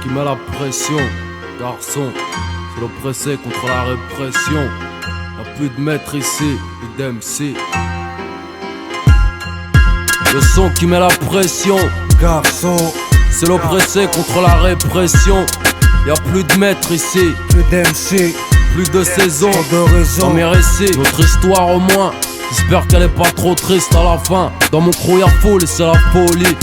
qui met la pression, garçon, c'est l'oppressé contre la répression. Y'a plus de maître ici, plus d'MC. Le son qui met la pression, garçon, c'est l'oppressé contre la répression. Y'a plus de maître ici, plus d'MC, plus de saison, de raison. Dans mes récits, notre histoire au moins. J'espère qu'elle est pas trop triste à la fin. Dans mon crew y'a foule et c'est la folie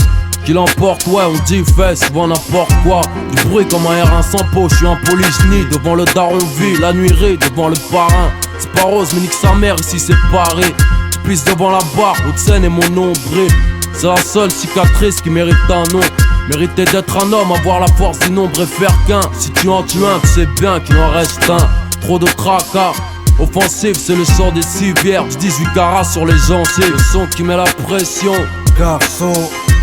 qui l'emporte, ouais, on dit fait souvent n'importe quoi. Du bruit comme un R1 sans peau, je suis un polygynie. Devant le daron vie, la nuiserie devant le parrain. C'est pas rose mais nique sa mère ici c'est Paris. Je pisse devant la barre, haute scène et mon nombril. C'est la seule cicatrice qui mérite un nom. Mériter d'être un homme, avoir la force du nombre et faire qu'un. Si tu en tues un, tu sais bien qu'il en reste un. Trop de tracas, offensif c'est le sort des civières. Du 18 carats sur les gencives. Le son qui met la pression, garçon,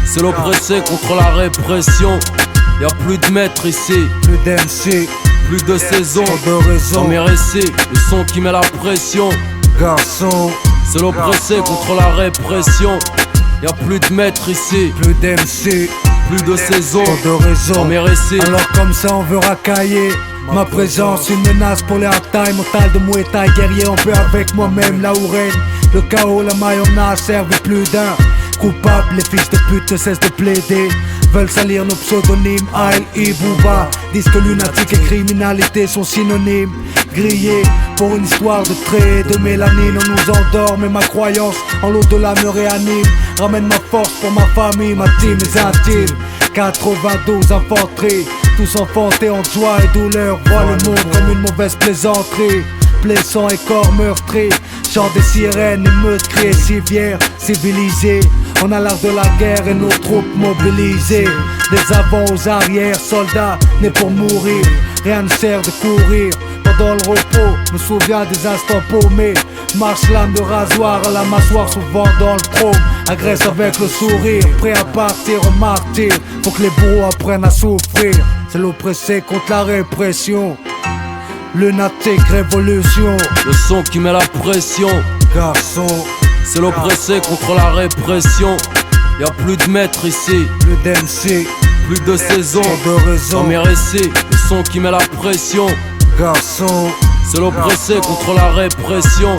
c'est l'oppressé contre la répression. Y'a plus de maître ici, plus d'MC, plus de saison, de raison. Dans mes récits, le son qui met la pression, garçon, c'est l'oppressé contre la répression. Y'a plus de maître ici, plus d'MC, plus de saison, de raison. Dans mes récits. Alors comme ça on veut racailler ma présence, une menace pour les hard-time. Mental de Muay Thai, guerrier en paix avec moi-même. Là où règne le chaos, la maille en a servi plus d'un. Coupables, les fils de pute ne cessent de plaider. Veulent salir nos pseudonymes, Aïe et Booba. Disent que lunatique et criminalité sont synonymes. Grillés pour une histoire de traits de mélanine. On nous endort mais ma croyance en l'au-delà me réanime. Ramène ma force pour ma famille, ma team, mes intimes. 92 infanteries, tous enfantés en joie et douleur. Voient le monde comme une mauvaise plaisanterie. Blessant et corps meurtri, chant des sirènes, émeutes, cris civières, civilisés. On a l'art de la guerre et nos troupes mobilisées. Des avants aux arrières, soldats nés pour mourir. Rien ne sert de courir pendant le repos. Me souviens des instants paumés. Marche lame de rasoir à la mâchoire, souvent dans le chrome. Agresse avec le sourire, prêt à partir au martyr. Faut que les bourreaux apprennent à souffrir. C'est l'oppressé contre la répression. Lunatique révolution. Le son qui met la pression, garçon, c'est l'oppressé contre la répression. Y'a plus de maître ici, plus d'MC, plus de saison, de raison. Dans mes récits, le son qui met la pression, garçon, c'est l'oppressé contre la répression.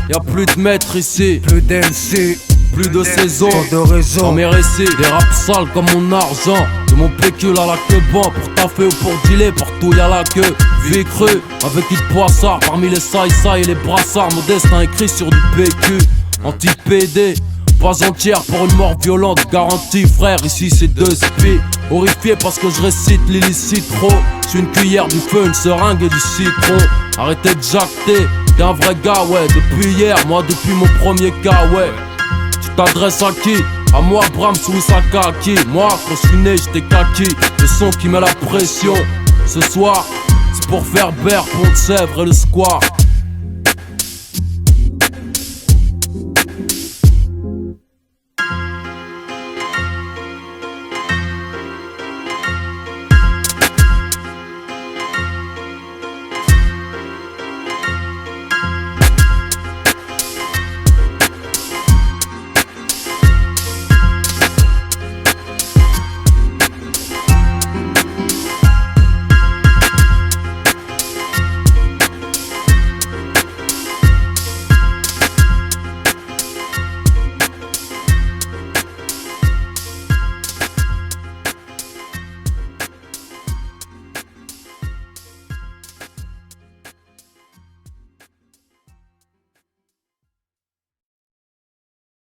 Y'a plus de maître ici, plus d'MC, plus de saison, de raison. Dans mes récits, des raps sales comme mon argent. De mon pécule à la queue banc, pour taffer ou pour dealer, partout y'a la queue. Vie crue, avec une poissard, parmi les saïsaï et les brassards. Mon destin écrit sur du PQ, anti-PD. Pas entière pour une mort violente, garantie frère, ici c'est deux spies. Horrifié parce que je récite l'illicite trop. J'suis une cuillère du feu, une seringue et du citron. Arrêtez de jacter, t'es un vrai gars ouais. Depuis hier, moi depuis mon premier cas ouais. Tu t'adresses à qui? À moi Bram Souissakaki. Moi quand je suis né j'étais kaki. Le son qui met la pression. Ce soir c'est pour faire Pont de Sèvres et le square.